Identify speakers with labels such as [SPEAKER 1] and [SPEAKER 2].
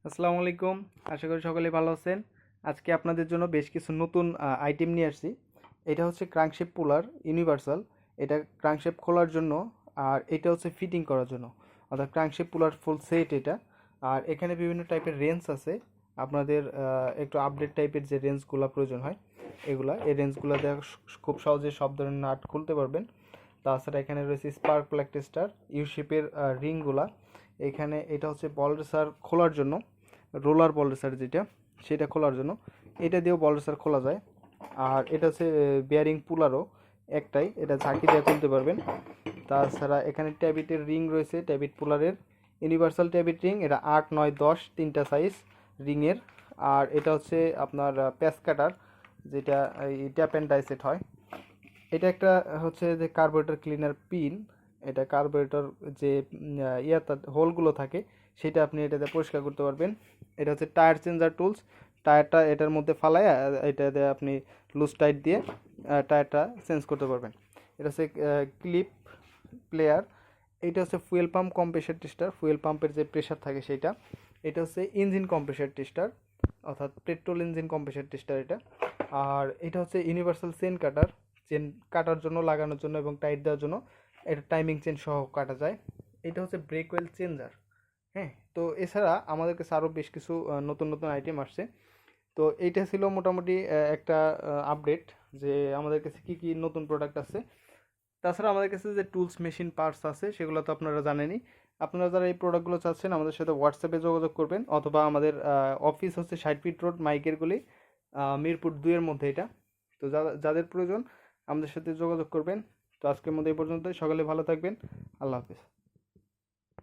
[SPEAKER 1] আসসালামু আলাইকুম। আশা করি সকলেই ভালো আছেন। আজকে আপনাদের জন্য বেশ কিছু নতুন আইটেম নিয়ে আসছি। এটা হচ্ছে ক্রাঙ্কশেপ পুলার ইউনিভার্সাল। এটা ক্রাঙ্কশেপ খোলার জন্য, আর এটা হচ্ছে ফিটিং করার জন্য, অর্থাৎ ক্রাঙ্কশেপ পুলার ফুল সেট এটা। আর এখানে বিভিন্ন টাইপের রেঞ্জ আছে। আপনাদের একটু আপডেট টাইপের যে রেঞ্জগুলো প্রয়োজন হয় এই রেঞ্জগুলো দিয়ে খুব সহজে সব ধরনের নাট খুলতে পারবেন। তাছাড়া এখানে রয়েছে স্পার্ক প্লাগ টেস্টার, ইউ শেপের রিংগুলা। এখানে এটা হচ্ছে বল রেসার খোলার জন্য, রোলার বল রেসার যেটা, সেটা খোলার জন্য এটা দিয়েও বল রেসার খোলা যায়। আর এটা হচ্ছে বিয়ারিং পুলারও একটাই, এটা ঝাঁকি দিয়ে খুলতে পারবেন। তাছাড়া এখানে ট্যাবিটের রিং রয়েছে, ট্যাবিট পুলারের ইউনিভার্সাল ট্যাবিট রিং, এটা 8, 9, 10 তিনটা সাইজ রিংয়ের। আর এটা হচ্ছে আপনার প্যাচ কাটার, যেটা এই ট্যাপ অ্যান্ড ডাই সেট হয়। এটা একটা হচ্ছে যে কার্বোরেটর ক্লিনার পিন। এটা কার্বোরেটর যে ইয়াতা হোলগুলো থাকে সেটা আপনি এটাতে পরিষ্কার করতে পারবেন। এটা হচ্ছে টায়ার চেঞ্জার টুলস। টায়ারটা এটার মধ্যে ফালায় এটাতে আপনি লুজ টাইট দিয়ে টায়ারটা চেঞ্জ করতে পারবেন। এটা হচ্ছে ক্লিপ প্লেয়ার। এইটা হচ্ছে fuel pump compressor tester, fuel পাম্পের যে প্রেশার থাকে সেটা। এটা হচ্ছে ইঞ্জিন কম্প্রেসার টেস্টার, অর্থাৎ পেট্রোল ইঞ্জিন কম্প্রেসার টেস্টার এটা। আর এটা হচ্ছে ইউনিভার্সাল চেন কাটার, চেন কাটার জন্য, লাগানোর জন্য এবং টাইট দেওয়ার জন্য। এটা টাইমিং চেন সহ কাটা যায়। এটা হচ্ছে ব্রেক ওয়েল চেঞ্জার। হ্যাঁ, তো এছাড়া আমাদের কাছে আরও বেশ কিছু নতুন নতুন আইটেম আসছে। তো এইটা ছিল মোটামুটি একটা আপডেট যে আমাদের কাছে কী কী নতুন প্রোডাক্ট আছে। তাছাড়া আমাদের কাছে যে টুলস মেশিন পার্টস আছে সেগুলো তো আপনারা জানেনই। আপনারা যারা এই প্রোডাক্টগুলো চাচ্ছেন আমাদের সাথে হোয়াটসঅ্যাপে যোগাযোগ করবেন, অথবা আমাদের অফিস হচ্ছে 60 ফিট রোড মাইকের গলি, মিরপুর 2-এর মধ্যে এটা। তো যাদের প্রয়োজন আমাদের সাথে যোগাযোগ করবেন। তো আজকের মধ্যে এই পর্যন্তই। সকালে ভালো থাকবেন। আল্লাহ হাফিজ।